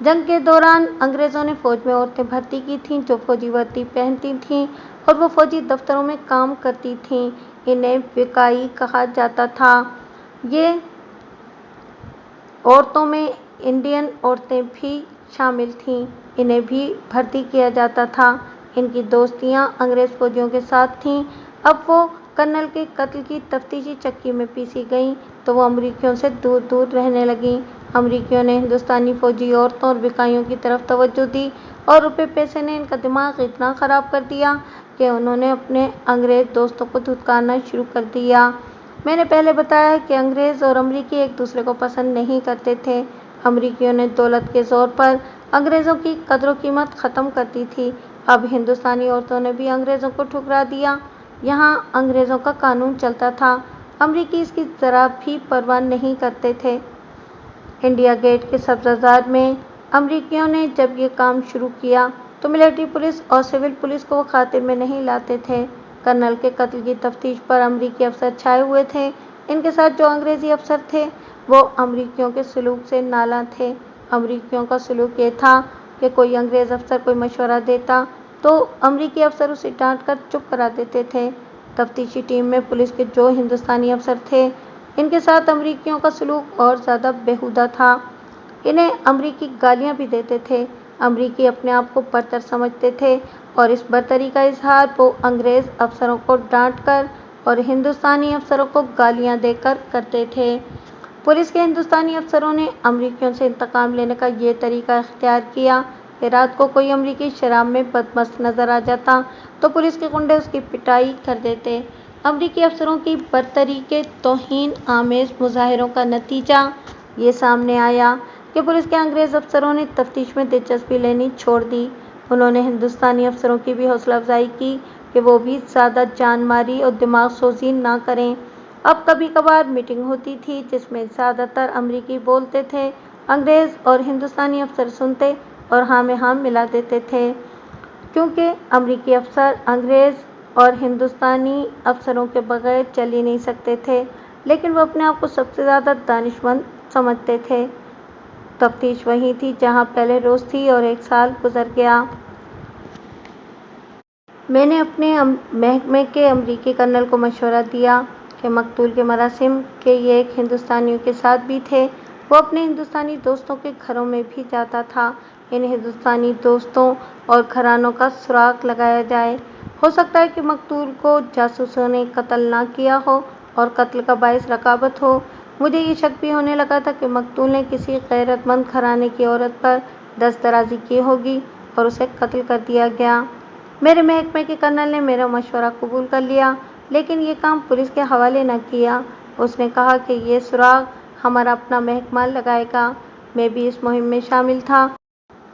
जंग के दौरान अंग्रेज़ों ने फौज में औरतें भर्ती की थीं जो फौजी वर्दी पहनती थीं और वो फौजी दफ्तरों में काम करती थीं। इन्हें विकाई कहा जाता था। ये औरतों में इंडियन औरतें भी शामिल थीं। इन्हें भी भर्ती किया जाता था। इनकी दोस्तियां अंग्रेज़ फौजियों के साथ थीं। अब वो कर्नल के कत्ल की तफ्तीशी चक्की में पीसी गईं तो वो अमरीकियों से दूर दूर रहने लगीं। अमरीकियों ने हिंदुस्तानी फौजी औरतों और विकाइयों की तरफ तवज्जो दी और रुपये पैसे ने इनका दिमाग इतना ख़राब कर दिया कि उन्होंने अपने अंग्रेज़ दोस्तों को धुतकारना शुरू कर दिया। मैंने पहले बताया कि अंग्रेज़ और अमरीकी एक दूसरे को पसंद नहीं करते थे। अमरीकियों ने दौलत के ज़ोर पर अंग्रेज़ों की कदर कीमत ख़त्म कर दी थी। अब हिंदुस्तानी औरतों ने भी अंग्रेज़ों को ठुकरा दिया। यहाँ अंग्रेज़ों का कानून चलता था। अमरीकी इसकी ज़रा भी परवाह नहीं करते थे। इंडिया गेट के सब्ज़बाज़ार में अमरीकियों ने जब ये काम शुरू किया तो मिलिट्री पुलिस और सिविल पुलिस को वो खातिर में नहीं लाते थे। कर्नल के कत्ल की तफ्तीश पर अमरीकी अफसर छाए हुए थे। इनके साथ जो अंग्रेज़ी अफसर थे वो अमरीकियों के सलूक से नाला थे। अमरीकियों का सलूक ये था कि कोई अंग्रेज़ अफसर कोई मशवरा देता तो अमरीकी अफसर उसे डांट कर चुप करा देते थे। तफ्तीशी टीम में पुलिस के जो हिंदुस्तानी अफसर थे इनके साथ अमरीकियों का सलूक और ज़्यादा बेहुदा था। इन्हें अमरीकी गालियाँ भी देते थे। अमरीकी अपने आप को बरतर समझते थे और इस बरतरी का इजहार वो अंग्रेज़ अफसरों को डांट कर और हिंदुस्तानी अफसरों को गालियाँ देकर करते थे। पुलिस के हिंदुस्तानी अफसरों ने अमरीकियों से इंतकाम लेने का ये तरीका इख्तियार किया कि रात को कोई अमरीकी शराब में बदमस्त नज़र आ जाता तो पुलिस के गुंडे उसकी पिटाई कर देते। अमरीकी अफसरों की बरतरी के तौहीन आमेज़ मुजाहिरों का नतीजा ये सामने आया कि पुलिस के अंग्रेज़ अफसरों ने तफ्तीश में दिलचस्पी लेनी छोड़ दी। उन्होंने हिंदुस्तानी अफसरों की भी हौसला अफजाई की कि वो भी ज़्यादा जानमारी और दिमाग सोजी ना करें। अब कभी कभार मीटिंग होती थी जिसमें ज़्यादातर अमरीकी बोलते थे। अंग्रेज़ और हिंदुस्तानी अफसर सुनते और हाँ में हाँ मिला देते थे। क्योंकि अमरीकी अफसर अंग्रेज़ और हिंदुस्तानी अफसरों के बगैर चल ही नहीं सकते थे, लेकिन वो अपने आप को सबसे ज़्यादा दानिशमंद समझते थे। तफ्तीश वही थी जहाँ पहले रोज़ थी और 1 साल गुजर गया। मैंने अपने महकमे के अमरीकी कर्नल को मशवरा दिया कि मकतूल के मरासिम के ये एक हिंदुस्तानियों के साथ भी थे। वो अपने हिंदुस्तानी दोस्तों के घरों में भी जाता था। इन हिंदुस्तानी दोस्तों और घरानों का सुराग लगाया जाए। हो सकता है कि मकतूल को जासूसों ने कत्ल ना किया हो और कत्ल का बाइस रकाबत हो। मुझे ये शक भी होने लगा था कि मकतूल ने किसी गैरतमंद घराने की औरत पर दस्तदराजी की होगी और उसे कत्ल कर दिया गया। मेरे महकमे के कर्नल ने मेरा मशवरा कबूल कर लिया, लेकिन ये काम पुलिस के हवाले न किया। उसने कहा कि ये सुराग हमारा अपना महकमा लगाएगा। मैं भी इस मुहिम में शामिल था।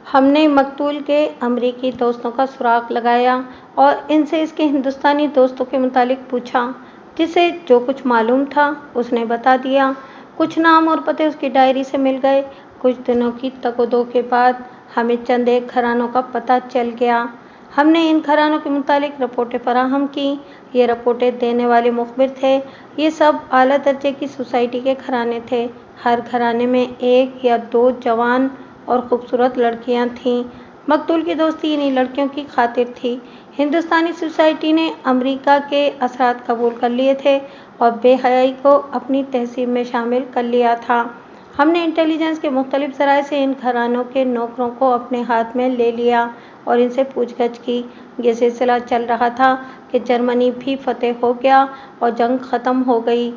हमने मकतूल के अमरीकी दोस्तों का सुराग लगाया और इनसे इसके हिंदुस्तानी दोस्तों के मुतालिक पूछा। जिसे जो कुछ मालूम था उसने बता दिया। कुछ नाम और पते उसकी डायरी से मिल गए। कुछ दिनों की तगोदो के बाद हमें चंद एक घरानों का पता चल गया। हमने इन घरानों के मुतालिक रिपोर्टें फराहम की। ये रिपोर्टें देने वाले मुखबिर थे। ये सब आला दर्जे की सोसाइटी के घराने थे। हर घराने में 1 या 2 जवान और खूबसूरत लड़कियां थीं। मकतूल की दोस्ती इन्हीं लड़कियों की खातिर थी। हिंदुस्तानी सोसाइटी ने अमेरिका के असरात कबूल कर लिए थे और बेहयाई को अपनी तहसीब में शामिल कर लिया था। हमने इंटेलिजेंस के मुख्तलिफ ज़राए से इन घरानों के नौकरों को अपने हाथ में ले लिया और इनसे पूछगछ की। ये सिलसिला चल रहा था कि जर्मनी भी फतेह हो गया और जंग ख़त्म हो गई।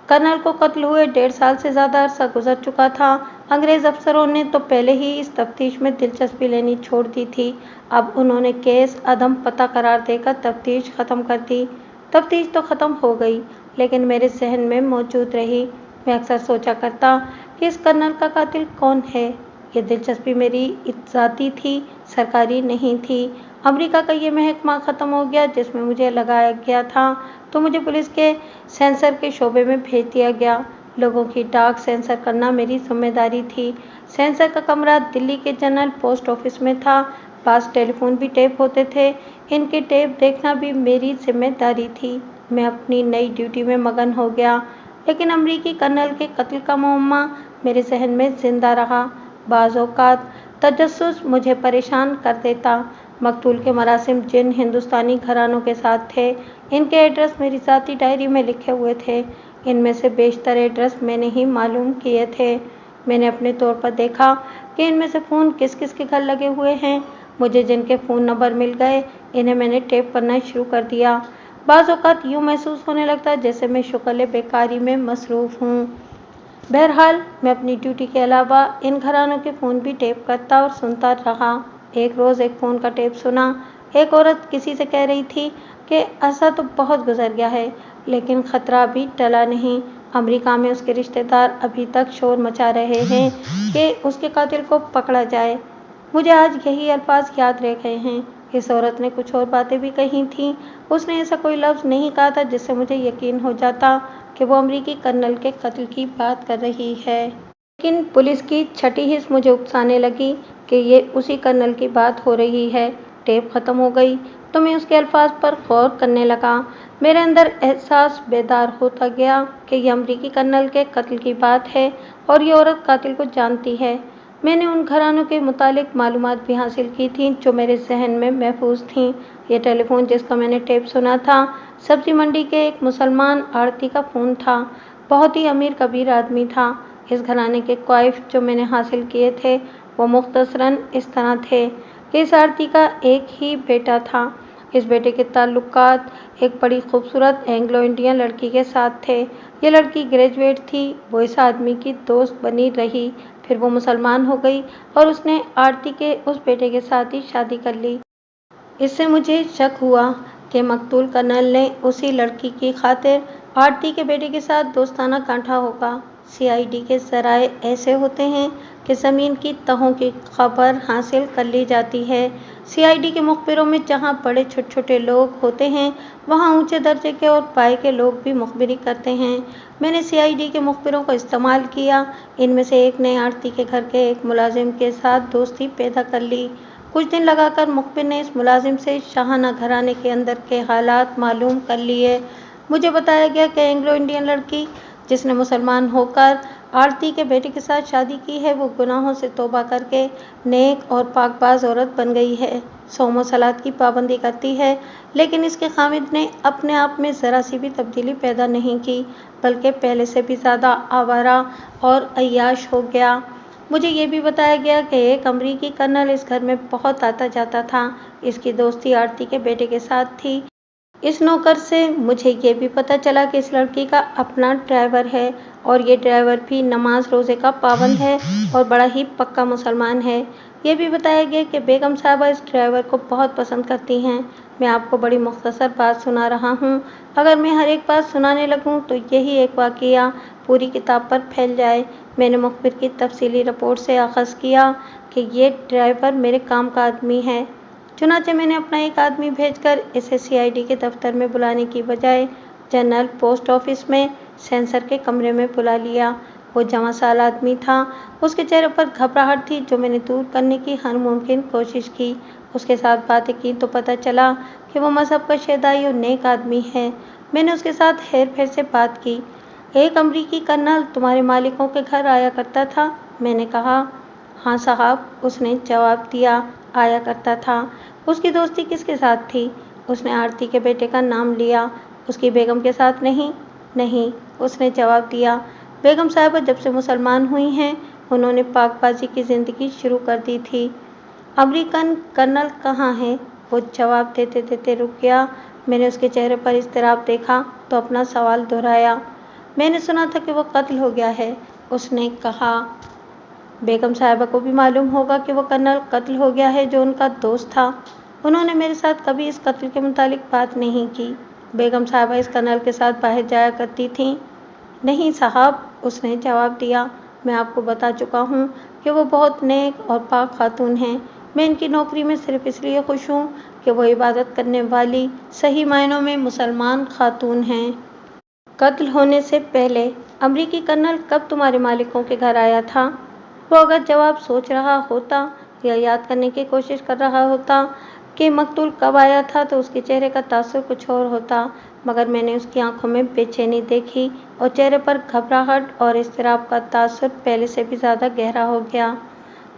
कर्नल को कत्ल हुए 1.5 साल से ज़्यादा अरसा गुजर चुका था। अंग्रेज़ अफसरों ने तो पहले ही इस तफ्तीश में दिलचस्पी लेनी छोड़ दी थी। अब उन्होंने केस अदम पता करार देकर तफ्तीश ख़त्म कर दी। तफ्तीश तो ख़त्म हो गई, लेकिन मेरे जहन में मौजूद रही। मैं अक्सर सोचा करता कि इस कर्नल का कातिल कौन है। ये दिलचस्पी मेरी ज़ाती थी, सरकारी नहीं थी। अमेरिका का ये महकमा ख़त्म हो गया जिसमें मुझे लगाया गया था, तो मुझे पुलिस के सेंसर के शोबे में भेज दिया गया। लोगों की डाक सेंसर करना मेरी जिम्मेदारी थी। सेंसर का कमरा दिल्ली के जनरल पोस्ट ऑफिस में था। पास टेलीफोन भी टेप होते थे। इनके टेप देखना भी मेरी जिम्मेदारी थी। मैं अपनी नई ड्यूटी में मगन हो गया, लेकिन अमरीकी कर्नल के कत्ल का मुअम्मा मेरे जहन में जिंदा रहा। बाज़ औक़ात तजस्सुस मुझे परेशान कर देता। मकतूल के मरासिम जिन हिंदुस्तानी घरानों के साथ थे, इनके एड्रेस मेरी ज़ाती डायरी में लिखे हुए थे। इनमें से बेशतर एड्रेस मैंने ही मालूम किए थे। मैंने अपने तौर पर देखा कि इनमें से फ़ोन किस किस के घर लगे हुए हैं। मुझे जिनके फ़ोन नंबर मिल गए, इन्हें मैंने टेप करना शुरू कर दिया। बाज़ औक़ात यूँ महसूस होने लगता जैसे मैं शुग़ल बेकारी में मसरूफ़ हूँ। बहरहाल मैं अपनी ड्यूटी के अलावा इन घरानों के फ़ोन भी टेप करता और सुनता रहा। एक रोज़ एक फ़ोन का टेप सुना। एक औरत किसी से कह रही थी कि अरसा तो बहुत गुजर गया है, लेकिन ख़तरा अभी टला नहीं। अमेरिका में उसके रिश्तेदार अभी तक शोर मचा रहे हैं कि उसके कातिल को पकड़ा जाए। मुझे आज यही अल्फाज याद रह गए हैं। इस औरत ने कुछ और बातें भी कही थीं। उसने ऐसा कोई लफ्ज़ नहीं कहा था जिससे मुझे यकीन हो जाता कि वो अमरीकी कर्नल के कत्ल की बात कर रही है। लेकिन पुलिस की छठी हिस्स मुझे उकसाने लगी कि ये उसी कर्नल की बात हो रही है। टेप ख़त्म हो गई तो मैं उसके अल्फाज पर गौर करने लगा। मेरे अंदर एहसास बेदार होता गया कि यह अमरीकी कर्नल के कत्ल की बात है और ये औरत कातिल को जानती है। मैंने उन घरानों के मुतालिक मालूमात भी हासिल की थीं जो मेरे जहन में महफूज थीं। यह टेलीफोन जिसका मैंने टेप सुना था, सब्ज़ी मंडी के एक मुसलमान आड़ती का फ़ोन था। बहुत ही अमीर कबीर आदमी था। इस घराने के क्वाइफ जो मैंने हासिल किए थे, वो मुख्तसरन इस तरह थे कि इस आड़ती का एक ही बेटा था। इस बेटे के ताल्लुकात एक बड़ी खूबसूरत एंग्लो इंडियन लड़की के साथ थे। ये लड़की ग्रेजुएट थी। वो इस आदमी की दोस्त बनी रही। फिर वो मुसलमान हो गई और उसने आड़ती के उस बेटे के साथ ही शादी कर ली। इससे मुझे शक हुआ कि मकतूल कर्नल ने उसी लड़की की खातिर आड़ती के बेटे के साथ दोस्ताना गांठा होगा। सीआईडी के ज़राए ऐसे होते हैं कि ज़मीन की तहों की खबर हासिल कर ली जाती है। सीआईडी के मुखबिरों में जहां बड़े छोटे छोटे लोग होते हैं, वहां ऊंचे दर्जे के और पाए के लोग भी मुखबिरी करते हैं। मैंने सीआईडी के मुखबिरों को इस्तेमाल किया। इनमें से एक ने आड़ती के घर के एक मुलाजिम के साथ दोस्ती पैदा कर ली। कुछ दिन लगाकर मुखबिर ने इस मुलाजिम से शाहाना घराने के अंदर के हालात मालूम कर लिए। मुझे बताया गया कि एंग्लो इंडियन लड़की जिसने मुसलमान होकर आड़ती के बेटे के साथ शादी की है, वो गुनाहों से तौबा करके नेक और पाकबाज औरत बन गई है। सौम सलात की पाबंदी करती है, लेकिन इसके खामिद ने अपने आप में ज़रा सी भी तब्दीली पैदा नहीं की, बल्कि पहले से भी ज़्यादा आवारा और अय्याश हो गया। मुझे ये भी बताया गया कि एक अमरीकी कर्नल इस घर में बहुत आता जाता था। इसकी दोस्ती आड़ती के बेटे के साथ थी। इस नौकर से मुझे ये भी पता चला कि इस लड़की का अपना ड्राइवर है और ये ड्राइवर भी नमाज रोज़े का पाबंद है और बड़ा ही पक्का मुसलमान है। ये भी बताया गया कि बेगम साहबा इस ड्राइवर को बहुत पसंद करती हैं। मैं आपको बड़ी मुख्तसर बात सुना रहा हूँ। अगर मैं हर एक बात सुनाने लगूँ तो यही एक वाक़या पूरी किताब पर फैल जाए। मैंने मुखबिर की तफसीली रिपोर्ट से आगाज़ किया कि ये ड्राइवर मेरे काम का आदमी है। चुनांचे मैंने अपना एक आदमी भेजकर इसे सीआईडी के दफ्तर में बुलाने की बजाय जनरल पोस्ट ऑफिस में सेंसर के कमरे में बुला लिया। वो जवां साल आदमी था। उसके चेहरे पर घबराहट थी जो मैंने दूर करने की हर मुमकिन कोशिश की। उसके साथ बातें की तो पता चला कि वो मजहब का शहदाई और नेक आदमी है। मैंने उसके साथ हेर फेर से बात की। एक अमरीकी कर्नल तुम्हारे मालिकों के घर आया करता था? मैंने कहा। हाँ साहब, उसने जवाब दिया, आया करता था। उसकी दोस्ती किसके साथ थी? उसने आरती के बेटे का नाम लिया। उसकी बेगम के साथ नहीं? नहीं, उसने जवाब दिया। बेगम साहिबा जब से मुसलमान हुई हैं, उन्होंने पाकबाजी की ज़िंदगी शुरू कर दी थी। अमरीकन कर्नल कहाँ है? वो जवाब देते देते रुक गया। मैंने उसके चेहरे पर इज़्तिराब देखा तो अपना सवाल दोहराया। मैंने सुना था कि वो कत्ल हो गया है, उसने कहा। बेगम साहिबा को भी मालूम होगा कि वो कर्नल कत्ल हो गया है जो उनका दोस्त था। उन्होंने मेरे साथ कभी इस कत्ल के मुतालिक बात नहीं की। बेगम साहिबा इस कर्नल के साथ बाहर जाया करती थीं? नहीं साहब, उसने जवाब दिया। मैं आपको बता चुका हूँ कि वो बहुत नेक और पाक खातून हैं। मैं इनकी नौकरी में सिर्फ इसलिए खुश हूँ कि वो इबादत करने वाली, सही मायनों में मुसलमान खातून हैं। कत्ल होने से पहले अमरीकी कर्नल कब तुम्हारे मालिकों के घर आया था? वो अगर जवाब सोच रहा होता या याद करने की कोशिश कर रहा होता कि मकतूल कब आया था तो उसके चेहरे का तासुर कुछ और होता, मगर मैंने उसकी आंखों में बेचैनी देखी और चेहरे पर घबराहट और इज़्तिराब का तासुर पहले से भी ज़्यादा गहरा हो गया।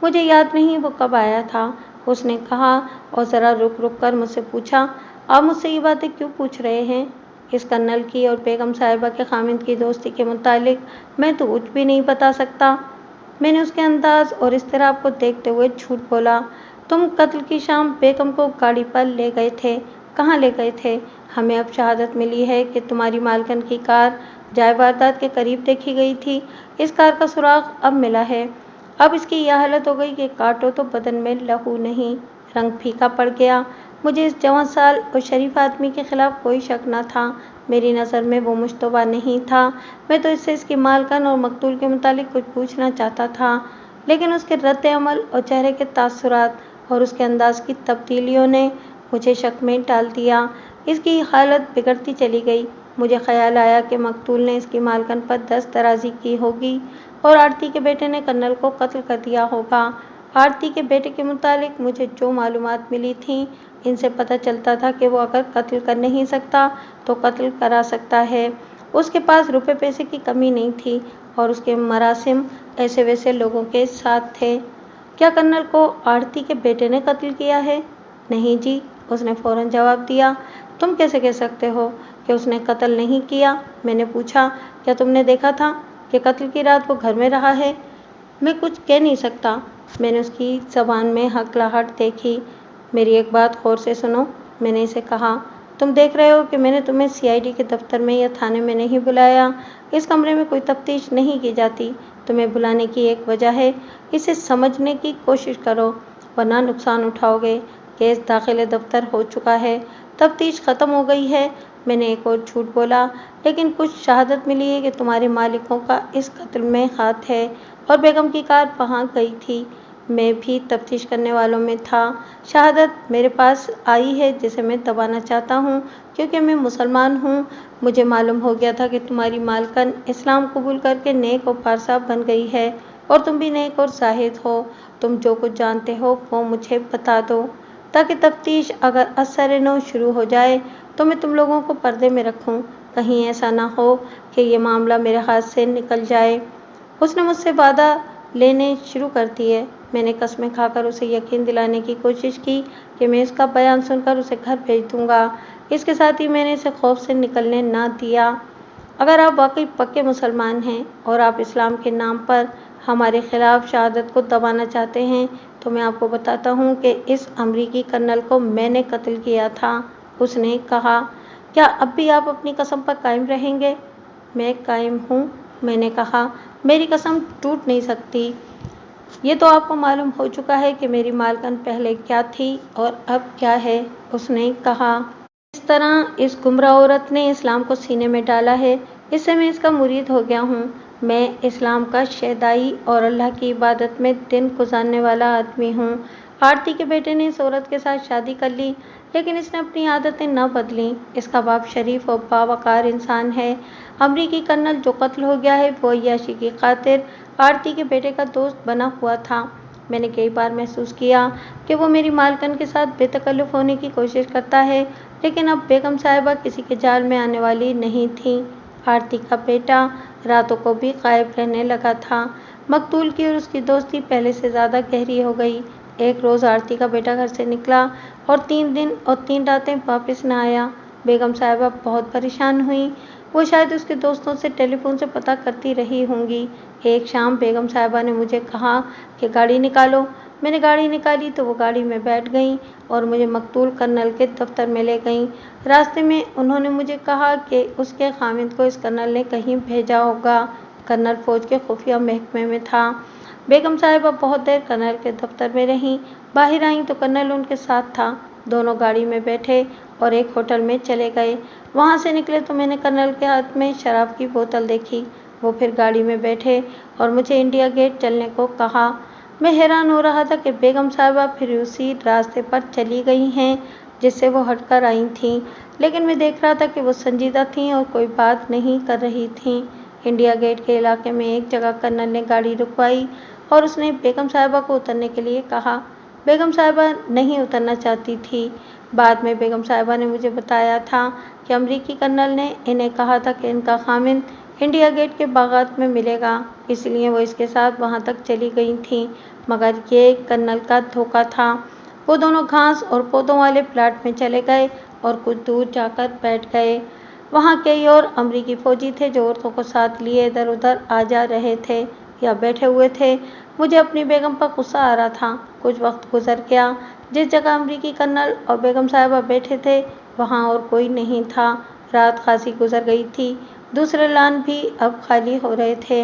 मुझे याद नहीं वो कब आया था, उसने कहा और ज़रा रुक रुक कर मुझसे पूछा, आप मुझसे ये बातें क्यों पूछ रहे हैं? इस कर्नल की और बेगम साहिबा के खामिद की दोस्ती के मुतालिक मैं तो कुछ भी नहीं बता सकता। मैंने उसके अंदाज और इज़्तिराब को देखते हुए झूठ बोला। तुम कत्ल की शाम बेगम को गाड़ी पर ले गए थे। कहाँ ले गए थे? हमें अब शहादत मिली है कि तुम्हारी मालकन की कार जाए वारदात के करीब देखी गई थी। इस कार का सुराग अब मिला है। अब इसकी यह हालत हो गई कि काटो तो बदन में लहू नहीं, रंग फीका पड़ गया। मुझे इस जवान साल और शरीफ आदमी के खिलाफ कोई शक न था। मेरी नज़र में वो मुश्तबा नहीं था। मैं तो इससे इसकी मालकन और मकतूल के मुतालिक कुछ पूछना चाहता था, लेकिन उसके रद्द अमल और चेहरे के तासुरात और उसके अंदाज की तब्दीलियों ने मुझे शक में डाल दिया। इसकी हालत बिगड़ती चली गई। मुझे ख्याल आया कि मकतूल ने इसकी मालकन पर दस्त दराजी की होगी और आरती के बेटे ने कर्नल को कत्ल कर दिया होगा। आरती के बेटे के मुतालिक मुझे जो मालूमात मिली थीं, इनसे पता चलता था कि वो अगर कत्ल कर नहीं सकता तो कत्ल करा सकता है। उसके पास रुपए पैसे की कमी नहीं थी और उसके मरासिम ऐसे वैसे लोगों के साथ थे। क्या कर्नल को आरती के बेटे ने कत्ल किया है? नहीं जी, उसने फौरन जवाब दिया। तुम कैसे कह सकते हो कि उसने कत्ल नहीं किया? मैंने पूछा। क्या तुमने देखा था कि कत्ल की रात वो घर में रहा है? मैं कुछ कह नहीं सकता। मैंने उसकी ज़बान में हकलाहट देखी। मेरी एक बात गौर से सुनो, मैंने इसे कहा। तुम देख रहे हो कि मैंने तुम्हें सीआईडी के दफ्तर में या थाने में नहीं बुलाया। इस कमरे में कोई तफ्तीश नहीं की जाती। तुम्हें बुलाने की एक वजह है। इसे समझने की कोशिश करो, वरना नुकसान उठाओगे। केस दाखिले दफ्तर हो चुका है, तफ्तीश ख़त्म हो गई है। मैंने एक और झूठ बोला, लेकिन कुछ शहादत मिली है कि तुम्हारे मालिकों का इस कत्ल में हाथ है और बेगम की कार वहाँ गई थी। मैं भी तफ्तीश करने वालों में था। शहादत मेरे पास आई है जिसे मैं दबाना चाहता हूँ, क्योंकि मैं मुसलमान हूँ। मुझे मालूम हो गया था कि तुम्हारी मालकन इस्लाम कबूल करके नेक और पारसाब बन गई है और तुम भी नेक और जाहिद हो। तुम जो कुछ जानते हो वो मुझे बता दो, ताकि तफ्तीश अगर असर नौ शुरू हो जाए तो मैं तुम लोगों को पर्दे में रखूं। कहीं ऐसा ना हो कि ये मामला मेरे हाथ से निकल जाए। उसने मुझसे वादा लेने शुरू कर दिए। मैंने कस्में खाकर उसे यकीन दिलाने की कोशिश की कि मैं इसका बयान सुनकर उसे घर भेज दूंगा। इसके साथ ही मैंने इसे खौफ से निकलने ना दिया। अगर आप वाकई पक्के मुसलमान हैं और आप इस्लाम के नाम पर हमारे खिलाफ शहादत को दबाना चाहते हैं, तो मैं आपको बताता हूँ कि इस अमरीकी कर्नल को मैंने कत्ल किया था। उसने कहा। क्या अब भी आप अपनी कसम पर कायम रहेंगे? मैं कायम हूँ, मैंने कहा। मेरी कसम टूट नहीं सकती। ये तो आपको मालूम हो चुका है कि मेरी मालकन पहले क्या थी और अब क्या है, उसने कहा। इस तरह इस गुमराह औरत ने इस्लाम को सीने में डाला है। इससे मैं इसका मुरीद हो गया हूँ। मैं इस्लाम का शहदाई और अल्लाह की इबादत में दिन गुजारने वाला आदमी हूँ। आरती के बेटे ने इस औरत के साथ शादी कर ली, लेकिन इसने अपनी आदतें न बदलीं। इसका बाप शरीफ और बावकार इंसान है। अमरीकी कर्नल जो कत्ल हो गया है वो अय्याशी की खातिर आरती के बेटे का दोस्त बना हुआ था। मैंने कई बार महसूस किया कि वो मेरी मालकन के साथ बेतकल्लुफ़ होने की कोशिश करता है, लेकिन अब बेगम साहिबा किसी के जाल में आने वाली नहीं थी। आरती का बेटा रातों को भी गायब रहने लगा था। मकतूल की और उसकी दोस्ती पहले से ज़्यादा गहरी हो गई। एक रोज़ आरती का बेटा घर से निकला और 3 दिन और 3 रातें वापस न आया। बेगम साहिबा बहुत परेशान हुई। वो शायद उसके दोस्तों से टेलीफोन से पता करती रही होंगी। एक शाम बेगम साहिबा ने मुझे कहा कि गाड़ी निकालो। मैंने गाड़ी निकाली तो वो गाड़ी में बैठ गईं और मुझे मकतूल कर्नल के दफ्तर में ले गईं। रास्ते में उन्होंने मुझे कहा कि उसके खामिद को इस कर्नल ने कहीं भेजा होगा। कर्नल फौज के खुफिया महकमे में था। बेगम साहिबा बहुत देर कर्नल के दफ्तर में रहीं। बाहर आईं तो कर्नल उनके साथ था। दोनों गाड़ी में बैठे और एक होटल में चले गए। वहाँ से निकले तो मैंने कर्नल के हाथ में शराब की बोतल देखी। वो फिर गाड़ी में बैठे और मुझे इंडिया गेट चलने को कहा। मैं हैरान हो रहा था कि बेगम साहिबा फिर उसी रास्ते पर चली गई हैं। जिससे वो हटकर आई थीं, लेकिन मैं देख रहा था कि वो संजीदा थीं और कोई बात नहीं कर रही थीं। इंडिया गेट के इलाके में एक जगह कर्नल ने गाड़ी रुकवाई और उसने बेगम साहिबा को उतरने के लिए कहा। बेगम साहिबा नहीं उतरना चाहती थी। बाद में बेगम साहिबा ने मुझे बताया था कि अमरीकी कर्नल ने इन्हें कहा था कि इनका खामिन इंडिया गेट के बागात में मिलेगा, इसलिए वो इसके साथ वहाँ तक चली गई थीं। मगर ये कर्नल का धोखा था। वो दोनों घास और पौधों वाले प्लाट में चले गए और कुछ दूर जाकर बैठ गए। वहाँ कई और अमरीकी फौजी थे जो औरतों को साथ लिए इधर उधर आ जा रहे थे या बैठे हुए थे। मुझे अपनी बेगम पर गुस्सा आ रहा था। कुछ वक्त गुजर गया। जिस जगह अमरीकी कर्नल और बेगम साहिबा बैठे थे वहाँ और कोई नहीं था। रात खासी गुजर गई थी। दूसरे लान भी अब खाली हो रहे थे।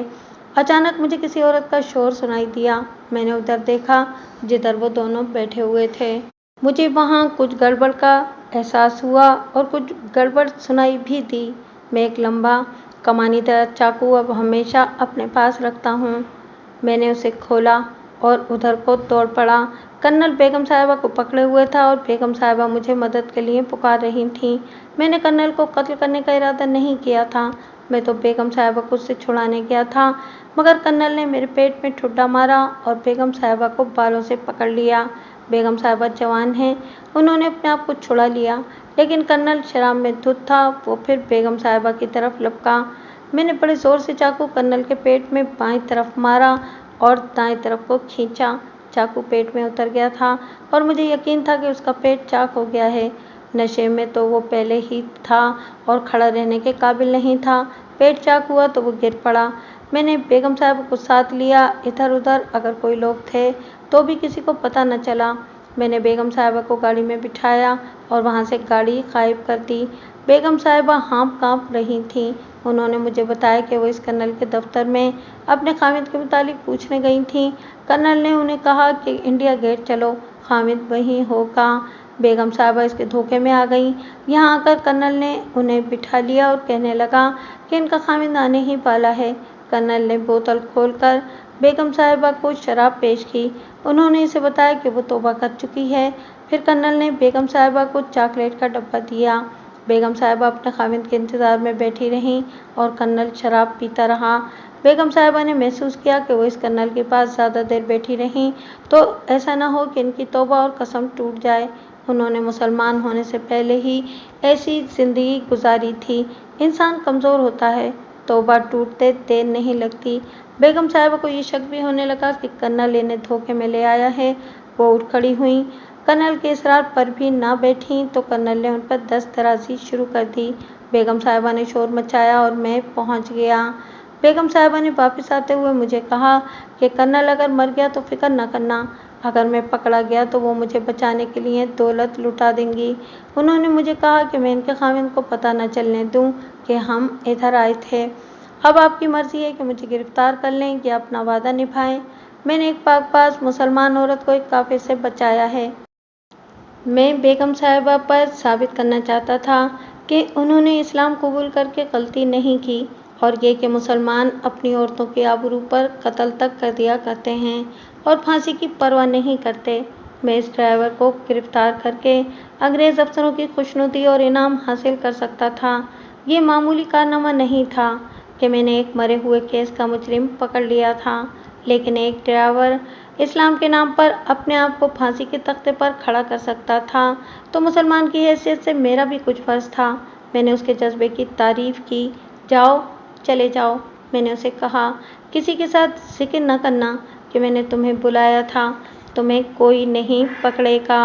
अचानक मुझे किसी औरत का शोर सुनाई दिया। मैंने उधर देखा जिधर वो दोनों बैठे हुए थे। मुझे वहाँ कुछ गड़बड़ का एहसास हुआ और कुछ गड़बड़ सुनाई भी दी। मैं एक लंबा कमानीदार चाकू अब हमेशा अपने पास रखता हूँ। मैंने उसे खोला और उधर को दौड़ पड़ा। कर्नल बेगम साहिबा को पकड़े हुए था और बेगम साहिबा मुझे मदद के लिए पुकार रही थीं। मैंने कर्नल को कत्ल करने का इरादा नहीं किया था। मैं तो बेगम साहिबा को उससे छुड़ाने गया था, मगर कर्नल ने मेरे पेट में ठुड्डा मारा और बेगम साहिबा को बालों से पकड़ लिया। बेगम साहिबा जवान हैं, उन्होंने अपने आप को छुड़ा लिया, लेकिन कर्नल शराब में धुत था। वो फिर बेगम साहिबा की तरफ लपका। मैंने बड़े जोर से चाकू कर्नल के पेट में बाईं तरफ मारा और दाएं तरफ को खींचा। चाकू पेट में उतर गया था और मुझे यकीन था कि उसका पेट चाक हो गया है। नशे में तो वो पहले ही था और खड़ा रहने के काबिल नहीं था। पेट चाक हुआ तो वो गिर पड़ा। मैंने बेगम साहब को साथ लिया। इधर उधर अगर कोई लोग थे तो भी किसी को पता न चला। मैंने बेगम साहिबा को गाड़ी में बिठाया और वहाँ से गाड़ी गायब कर दी। बेगम साहिबा हाँफ काँप रही थीं। उन्होंने मुझे बताया कि वो इस कर्नल के दफ्तर में अपने खामिद के मुतालिक पूछने गई थीं। कर्नल ने उन्हें कहा कि इंडिया गेट चलो, खामिद वहीं होगा। बेगम साहिबा इसके धोखे में आ गईं। यहाँ आकर कर्नल ने उन्हें बिठा लिया और कहने लगा कि इनका खामिद आने ही वाला है। कर्नल ने बोतल खोलकर बेगम साहिबा को शराब पेश की। उन्होंने इसे बताया कि वो तौबा कर चुकी है। फिर कर्नल ने बेगम साहिबा को चॉकलेट का डब्बा दिया। बेगम साहिबा अपने खामिद के इंतज़ार में बैठी रहीं और कर्नल शराब पीता रहा। बेगम साहिबा ने महसूस किया कि वो इस कर्नल के पास ज़्यादा देर बैठी रहीं तो ऐसा न हो कि इनकी तौबा और कसम टूट जाए। उन्होंने मुसलमान होने से पहले ही ऐसी ज़िंदगी गुजारी थी। इंसान कमज़ोर होता है, तौबा टूटते देर नहीं लगती। बेगम साहिबा को ये शक भी होने लगा कि कर्नल इन्हें धोखे में ले आया है। वो उठ खड़ी हुईं। कर्नल के इसरार पर भी ना बैठीं तो कर्नल ने उन पर दस्तराजी शुरू कर दी। बेगम साहिबा ने शोर मचाया और मैं पहुंच गया। बेगम साहिबा ने वापस आते हुए मुझे कहा कि कर्नल अगर मर गया तो फिक्र न करना, अगर मैं पकड़ा गया तो वो मुझे बचाने के लिए दौलत लुटा देंगी। उन्होंने मुझे कहा कि मैं इनके खामिद को पता न चलने दूं कि हम इधर आए थे। अब आपकी मर्ज़ी है कि मुझे गिरफ्तार कर लें या अपना वादा निभाएं। मैंने एक पाकबाज मुसलमान औरत को एक काफिर से बचाया है। मैं बेगम साहिबा पर साबित करना चाहता था कि उन्होंने इस्लाम कबूल करके गलती नहीं की और ये कि मुसलमान अपनी औरतों की आबरू पर कत्ल तक कर दिया करते हैं और फांसी की परवाह नहीं करते। मैं इस ड्राइवर को गिरफ्तार करके अंग्रेज़ अफसरों की खुशनुदी और इनाम हासिल कर सकता था। ये मामूली कारनामा नहीं था कि मैंने एक मरे हुए केस का मुजरिम पकड़ लिया था, लेकिन एक ड्राइवर इस्लाम के नाम पर अपने आप को फांसी के तख्ते पर खड़ा कर सकता था, तो मुसलमान की हैसियत से मेरा भी कुछ फ़र्ज़ था। मैंने उसके जज्बे की तारीफ़ की। जाओ, चले जाओ, मैंने उसे कहा। किसी के साथ ज़िक्र न करना कि मैंने तुम्हें बुलाया था। तुम्हें कोई नहीं पकड़ेगा।